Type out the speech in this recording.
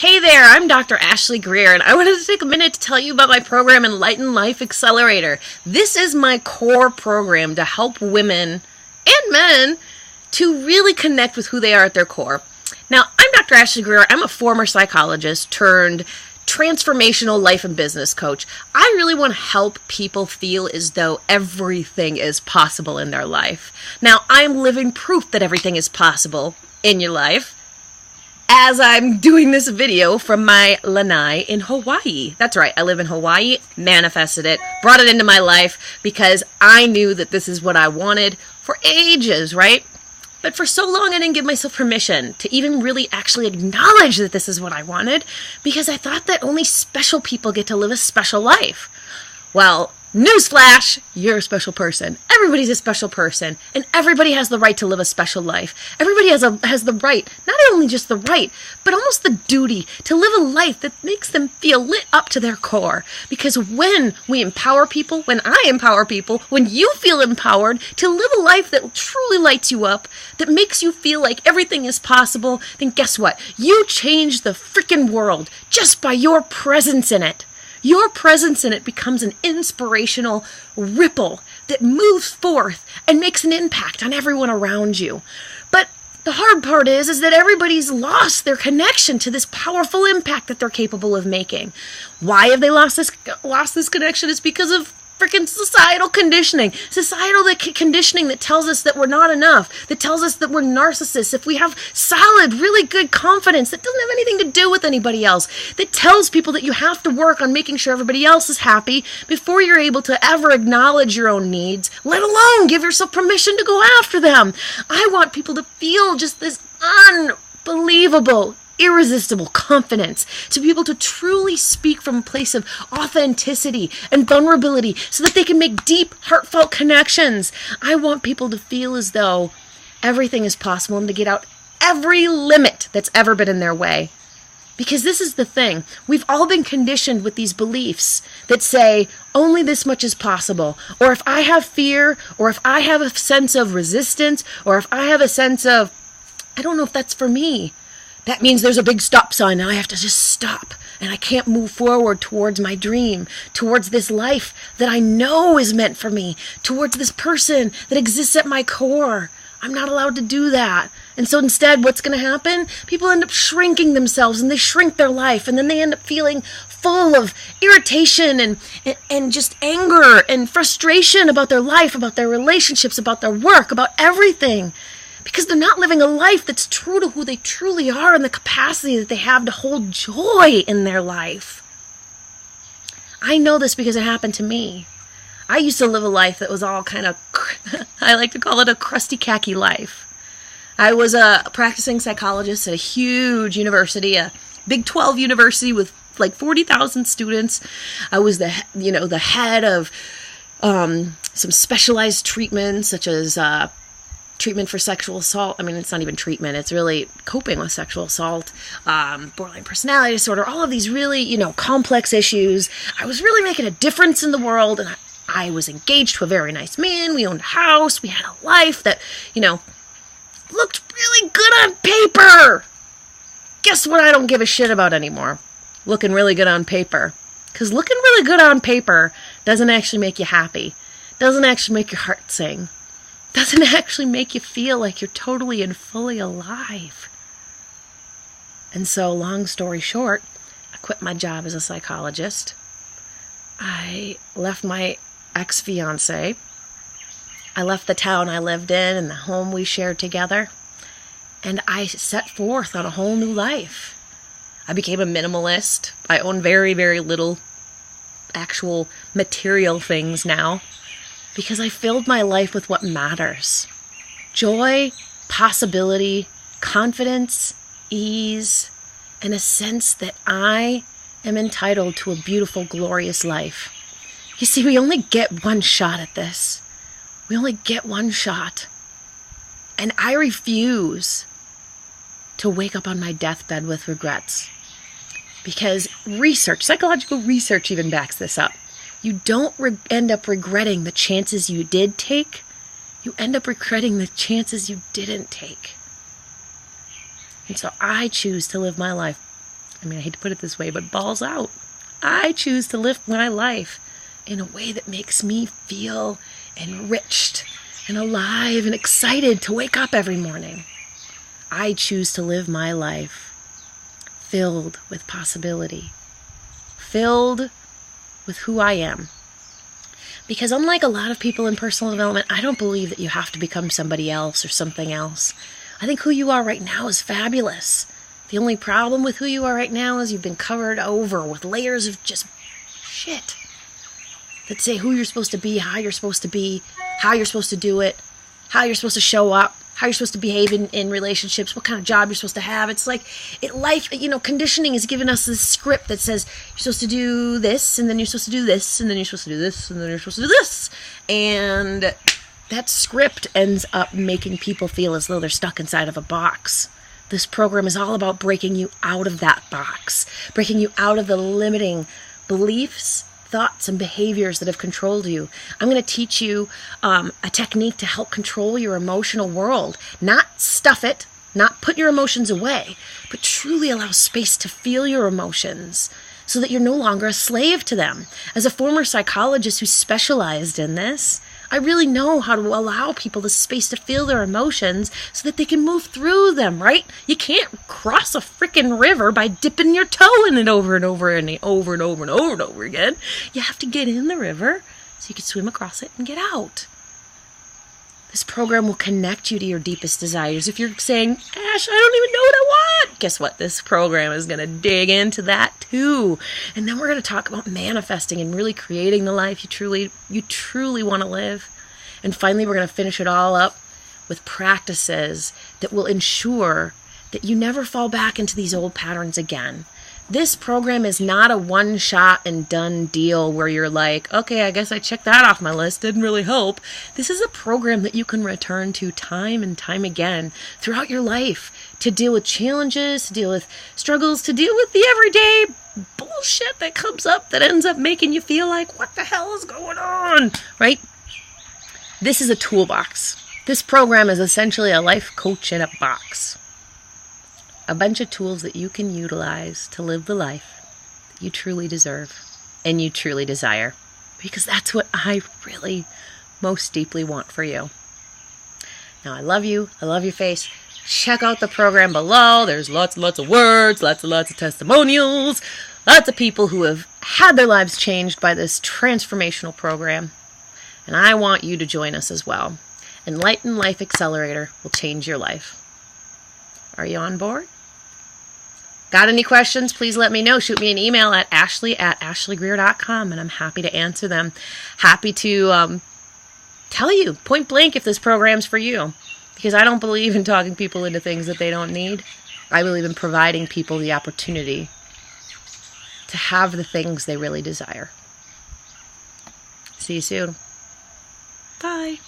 Hey there, I'm Dr. Ashley Greer, and I wanted to take a minute to tell you about my program, Enlightened Life Accelerator. This is my core program to help women and men to really connect with who they are at their core. Now, I'm Dr. Ashley Greer. I'm a former psychologist turned transformational life and business coach. I really want to help people feel as though everything is possible in their life. Now, I'm living proof that everything is possible in your life as I'm doing this video from my lanai in Hawaii. That's right, I live in Hawaii, manifested it, brought it into my life because I knew that this is what I wanted for ages, right? But for so long, I didn't give myself permission to even really actually acknowledge that this is what I wanted because I thought that only special people get to live a special life. Well, newsflash, you're a special person. Everybody's a special person, and everybody has the right to live a special life. Everybody has the right, not only just the right, but almost the duty to live a life that makes them feel lit up to their core. Because when we empower people, when I empower people, when you feel empowered to live a life that truly lights you up, that makes you feel like everything is possible, then guess what? You change the freaking world just by your presence in it. Your presence in it becomes an inspirational ripple that moves forth and makes an impact on everyone around you. But the hard part is that everybody's lost their connection to this powerful impact that they're capable of making. Why have they lost this connection? It's because of freaking societal conditioning. Societal conditioning that tells us that we're not enough, that tells us that we're narcissists. If we have solid, really good confidence that doesn't have anything to do with anybody else, that tells people that you have to work on making sure everybody else is happy before you're able to ever acknowledge your own needs, let alone give yourself permission to go after them. I want people to feel just this unbelievable, irresistible confidence, to be able to truly speak from a place of authenticity and vulnerability so that they can make deep, heartfelt connections. I want people to feel as though everything is possible and to get out every limit that's ever been in their way. Because this is the thing. We've all been conditioned with these beliefs that say only this much is possible. Or if I have fear, or if I have a sense of resistance, or if I have a sense of, I don't know if that's for me, that means there's a big stop sign and I have to just stop and I can't move forward towards my dream, towards this life that I know is meant for me, towards this person that exists at my core. I'm not allowed to do that. And so instead, what's going to happen? People end up shrinking themselves and they shrink their life, and then they end up feeling full of irritation and just anger and frustration about their life, about their relationships, about their work, about everything. Because they're not living a life that's true to who they truly are and the capacity that they have to hold joy in their life. I know this because it happened to me. I used to live a life that was all kind of, I like to call it a crusty khaki life. I was a practicing psychologist at a huge university, a Big 12 university with like 40,000 students. I was the head of some specialized treatments such as treatment for sexual assault. I mean, it's not even treatment. It's really coping with sexual assault, borderline personality disorder, all of these really, complex issues. I was really making a difference in the world, and I was engaged to a very nice man. We owned a house. We had a life that, looked really good on paper. Guess what I don't give a shit about anymore? Looking really good on paper. Because looking really good on paper doesn't actually make you happy. Doesn't actually make your heart sing. Doesn't actually make you feel like you're totally and fully alive. And so, long story short, I quit my job as a psychologist. I left my ex-fiance. I left the town I lived in and the home we shared together. And I set forth on a whole new life. I became a minimalist. I own very, very little actual material things now, because I filled my life with what matters. Joy, possibility, confidence, ease, and a sense that I am entitled to a beautiful, glorious life. You see, we only get one shot at this. We only get one shot. And I refuse to wake up on my deathbed with regrets. Because psychological research even backs this up. You don't end up regretting the chances you did take. You end up regretting the chances you didn't take. And so I choose to live my life I mean, I hate to put it this way, but balls out. I choose to live my life in a way that makes me feel enriched and alive and excited to wake up every morning. I choose to live my life filled with possibility, filled with who I am. Because unlike a lot of people in personal development, I don't believe that you have to become somebody else or something else. I think who you are right now is fabulous. The only problem with who you are right now is you've been covered over with layers of just shit that say who you're supposed to be, how you're supposed to be, how you're supposed to do it, how you're supposed to show up, how you're supposed to behave in relationships, what kind of job you're supposed to have. It's like conditioning has given us this script that says you're supposed to do this, and then you're supposed to do this, and then you're supposed to do this, and then you're supposed to do this. And that script ends up making people feel as though they're stuck inside of a box. This program is all about breaking you out of that box, breaking you out of the limiting beliefs, thoughts, and behaviors that have controlled you. I'm going to teach you a technique to help control your emotional world. Not stuff it, not put your emotions away, but truly allow space to feel your emotions so that you're no longer a slave to them. As a former psychologist who specialized in this, I really know how to allow people the space to feel their emotions so that they can move through them, right? You can't cross a freaking river by dipping your toe in it over and over and over and over and over and over again. You have to get in the river so you can swim across it and get out. This program will connect you to your deepest desires. If you're saying, Ash, I don't even know what I want, guess what? This program is going to dig into that too. And then we're going to talk about manifesting and really creating the life you truly want to live. And finally, we're going to finish it all up with practices that will ensure that you never fall back into these old patterns again. This program is not a one-shot and done deal where you're like, okay, I guess I checked that off my list. Didn't really help. This is a program that you can return to time and time again throughout your life to deal with challenges, to deal with struggles, to deal with the everyday bullshit that comes up that ends up making you feel like, what the hell is going on, right? This is a toolbox. This program is essentially a life coach in a box. A bunch of tools that you can utilize to live the life that you truly deserve and you truly desire. Because that's what I really most deeply want for you. Now, I love you. I love your face. Check out the program below. There's lots and lots of words, lots and lots of testimonials, lots of people who have had their lives changed by this transformational program. And I want you to join us as well. Enlightened Life Accelerator will change your life. Are you on board? Got any questions? Please let me know. Shoot me an email at ashley@ashleygreer.com, and I'm happy to answer them. Happy to tell you point blank if this program's for you, because I don't believe in talking people into things that they don't need. I believe in providing people the opportunity to have the things they really desire. See you soon. Bye.